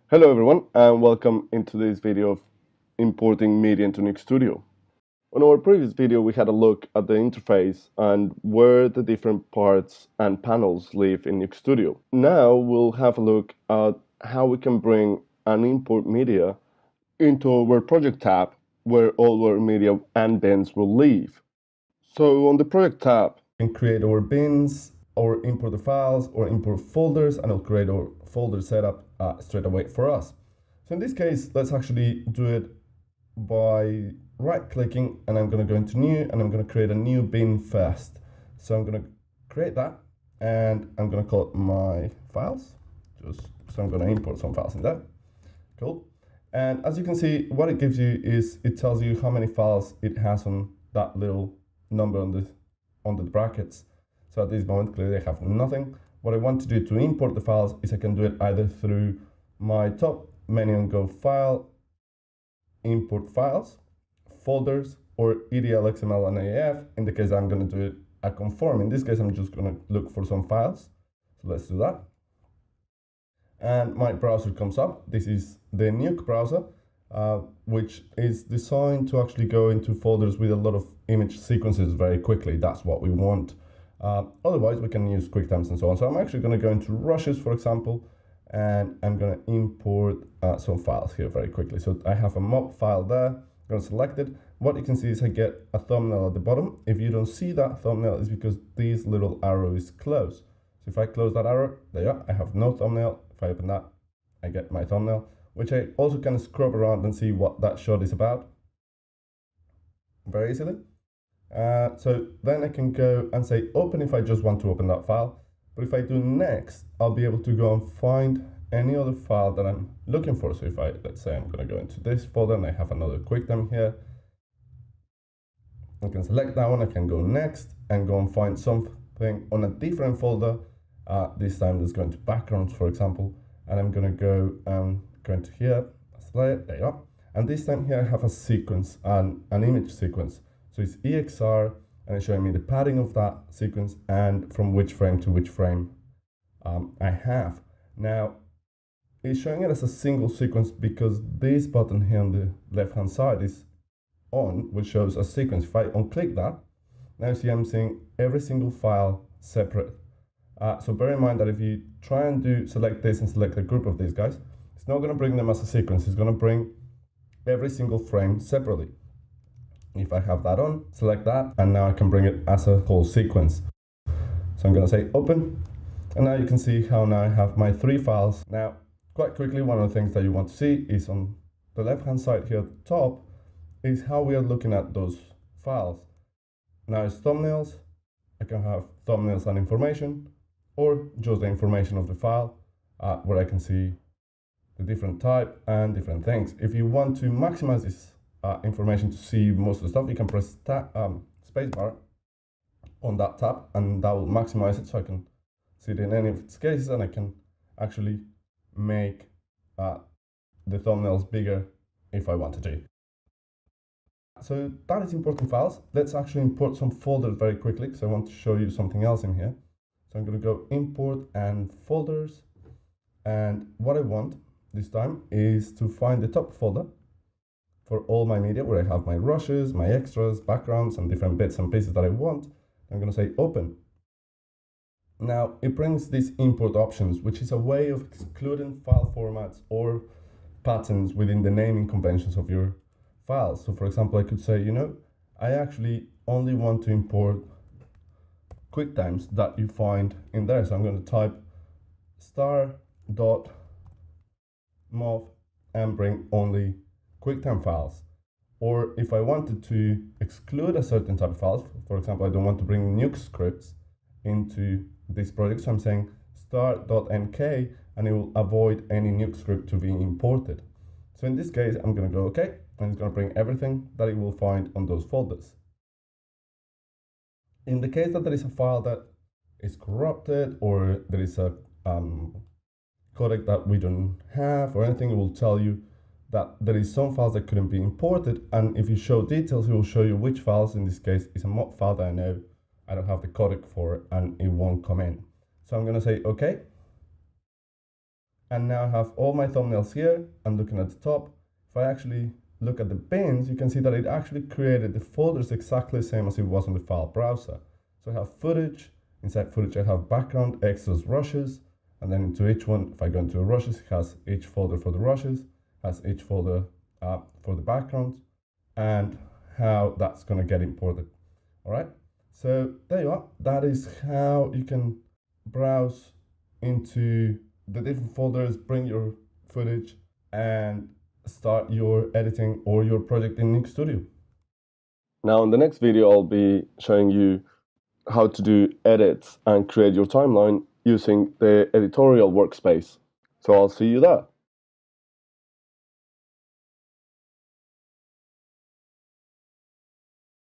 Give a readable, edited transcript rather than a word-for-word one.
Hello everyone and welcome into this video of importing media into Nuke Studio. On our previous video we had a look at the interface and where the different parts and panels live in Nuke Studio. Now we'll have a look at how we can bring and import media into our project tab where all our media and bins will live. So on the project tab, we can create our bins or import the files or import folders, and it'll create our folder setup straight away for us. So in this case, let's actually do it by right clicking, and I'm going to go into new and I'm going to create a new bin first. So I'm going to create that and I'm going to call it my files. So I'm going to import some files in there. Cool. And as you can see, what it gives you is it tells you how many files it has on that little number on the brackets. So at this moment, clearly I have nothing. What I want to do to import the files is I can do it either through my top menu and go File, Import Files, Folders, or EDL, XML, and AF. In the case I'm going to do it a conform. In this case, I'm just going to look for some files. So let's do that. And my browser comes up. This is the Nuke browser, which is designed to actually go into folders with a lot of image sequences very quickly. That's what we want. Otherwise, we can use QuickTimes and so on. So I'm actually going to go into rushes, for example, and I'm going to import some files here very quickly. So I have a mob file there. I'm going to select it. What you can see is I get a thumbnail at the bottom. If you don't see that thumbnail, it's because this little arrow is closed. So if I close that arrow, there you are, I have no thumbnail. If I open that, I get my thumbnail, which I also can scrub around and see what that shot is about very easily. So then I can go and say open if I just want to open that file. But if I do next, I'll be able to go and find any other file that I'm looking for. So if let's say I'm going to go into this folder and I have another QuickTime here, I can select that one. I can go next and go and find something on a different folder. This time there's going to backgrounds, for example, and I'm going to go into here, select it, there you are. And this time here I have a sequence, an image sequence. So it's EXR, and it's showing me the padding of that sequence and from which frame to which frame I have. Now, it's showing it as a single sequence because this button here on the left-hand side is on, which shows a sequence. If I unclick that, now you see I'm seeing every single file separate. So bear in mind that if you try and select this and select a group of these guys, it's not going to bring them as a sequence. It's going to bring every single frame separately. If I have that on, select that, and now I can bring it as a whole sequence. So I'm going to say open, and now you can see how now I have my 3 files. Now, quite quickly, one of the things that you want to see is on the left-hand side here at the top is how we are looking at those files. Now it's thumbnails. I can have thumbnails and information, or just the information of the file, where I can see the different type and different things. If you want to maximize this information to see most of the stuff, you can press spacebar on that tab, and that will maximize it so I can see it in any of its cases, and I can actually make the thumbnails bigger if I wanted to. So that is importing files. Let's actually import some folders very quickly because I want to show you something else in here. So I'm going to go import and folders, and what I want this time is to find the top folder for all my media where I have my rushes, my extras, backgrounds, and different bits and pieces that I want. I'm going to say open. Now it brings these import options, which is a way of excluding file formats or patterns within the naming conventions of your files. So for example, I could say, I actually only want to import QuickTimes that you find in there. So I'm going to type star.mov and bring only QuickTime files. Or if I wanted to exclude a certain type of files, for example, I don't want to bring Nuke scripts into this project, so I'm saying star.mk, and it will avoid any Nuke script to be imported. So in this case, I'm going to go OK, and it's going to bring everything that it will find on those folders. In the case that there is a file that is corrupted, or there is a codec that we don't have or anything, it will tell you that there is some files that couldn't be imported, and if you show details, it will show you which files. In this case, is a mob file that I know I don't have the codec for, and it won't come in. So I'm going to say OK. And now I have all my thumbnails here. I'm looking at the top. If I actually look at the bins, you can see that it actually created the folders exactly the same as it was on the file browser. So I have footage. Inside footage, I have background, extras, rushes. And then into each one, if I go into rushes, it has each folder for the rushes, has each folder for the background, and how that's going to get imported. All right. So there you are. That is how you can browse into the different folders, bring your footage, and start your editing or your project in Nuke Studio. Now in the next video, I'll be showing you how to do edits and create your timeline using the editorial workspace. So I'll see you there.